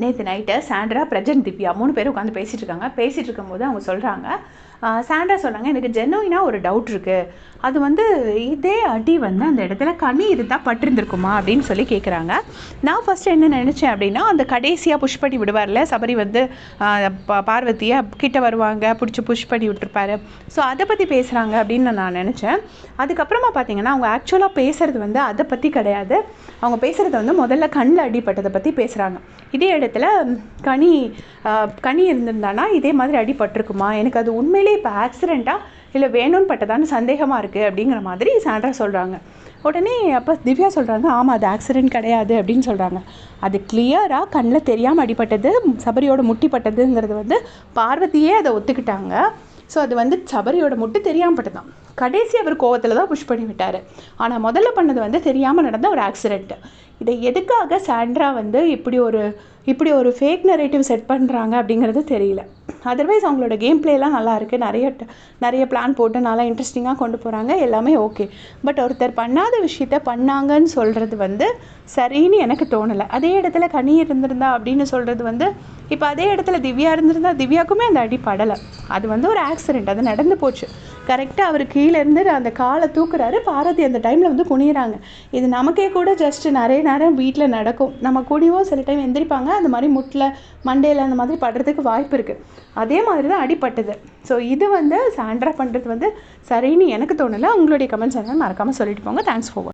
நேற்று night Sandra, Prajan, Divya 3 பேரும் உட்காந்து பேசிகிட்டு இருக்காங்க. பேசிகிட்டு இருக்கும்போது அவங்க சொல்கிறாங்க, சாண்ட்ரா சொல்கிறாங்க, எனக்கு ஜெனுவினாக ஒரு டவுட் இருக்குது. அது வந்து இதே அடி வந்து அந்த இடத்துல கனி இருந்தால் பட்டிருந்துருக்குமா அப்படின்னு சொல்லி கேட்குறாங்க. நான் ஃபஸ்ட்டு என்ன நினச்சேன் அப்படின்னா, அந்த கடைசியாக புஷ் பண்ணி விடுவார்ல சபரி வந்து பார்வதியை கிட்ட வருவாங்க, பிடிச்சி புஷ் பண்ணி விட்டுருப்பாரு. ஸோ அதை பற்றி பேசுகிறாங்க அப்படின்னு நான் நினச்சேன். அதுக்கப்புறமா பார்த்தீங்கன்னா அவங்க ஆக்சுவலாக பேசுகிறது வந்து அதை பற்றி கிடையாது. அவங்க பேசுகிறது வந்து முதல்ல கண்ணில் அடிப்பட்டதை பற்றி பேசுகிறாங்க. இதே இடத்துல கனி இருந்திருந்தானா இதே மாதிரி அடிபட்டிருக்குமா, எனக்கு அது உண்மையிலே இப்போ ஆக்சிடெண்ட்டாக இல்லை வேணும்னு பட்டதான்னு சந்தேகமாக இருக்குது அப்படிங்கிற மாதிரி சாண்ட்ரா சொல்கிறாங்க. உடனே அப்போ திவ்யா சொல்கிறாங்க, ஆமாம் அது ஆக்சிடெண்ட் கிடையாது அப்படின்னு சொல்கிறாங்க. அது கிளியராக கண்ணில் தெரியாமல் அடிப்பட்டது, சபரியோட முட்டிப்பட்டதுங்கிறது வந்து பார்வதியே அதை ஒத்துக்கிட்டாங்க. ஸோ அது வந்து சபரியோட முட்டு தெரியாமல் பட்டதான். கடைசி அவர் கோவத்தில் தான் புஷ் பண்ணி விட்டார். ஆனால் முதல்ல பண்ணது வந்து தெரியாமல் நடந்த ஒரு ஆக்சிடெண்ட்டு. இதை எதுக்காக சாண்ட்ரா வந்து இப்படி ஒரு ஃபேக் நரேட்டிவ் செட் பண்ணுறாங்க அப்படிங்கிறது தெரியல. அதர்வைஸ் அவங்களோட கேம் பிளேலாம் நல்லா இருக்குது. நிறைய பிளான் போட்டு நல்லா இன்ட்ரெஸ்டிங்காக கொண்டு போகிறாங்க, எல்லாமே ஓகே. பட் ஒருத்தர் பண்ணாத விஷயத்த பண்ணாங்கன்னு சொல்கிறது வந்து சரின்னு எனக்கு தோணலை. அதே இடத்துல கனி இருந்திருந்தா அப்படின்னு சொல்கிறது வந்து, இப்போ அதே இடத்துல திவ்யா இருந்திருந்தா திவ்யாவுக்குமே அந்த அடி படலை. அது வந்து ஒரு ஆக்சிடெண்ட், அது நடந்து போச்சு. கரெக்டாக அவர் கீழே இருந்து அந்த காலை தூக்குறாரு, பார்வதி அந்த டைமில் வந்து குனிகிறாங்க. இது நமக்கே கூட ஜஸ்ட் நிறைய நேரம் வீட்டில் நடக்கும். நம்ம கூடவோ சில டைம் எந்திரிப்பாங்க, அந்த மாதிரி முட்டில் மண்டையில் அந்த மாதிரி படுறதுக்கு வாய்ப்பு இருக்குது. அதே மாதிரி தான் அடிப்பட்டது. ஸோ இது வந்து சாண்ட்ரா பண்ணுறது வந்து சரின்னு எனக்கு தோணலை. உங்களுடைய கமெண்ட்ஸ் என்ன மறக்காமல் சொல்லிட்டு போங்க. Thanks for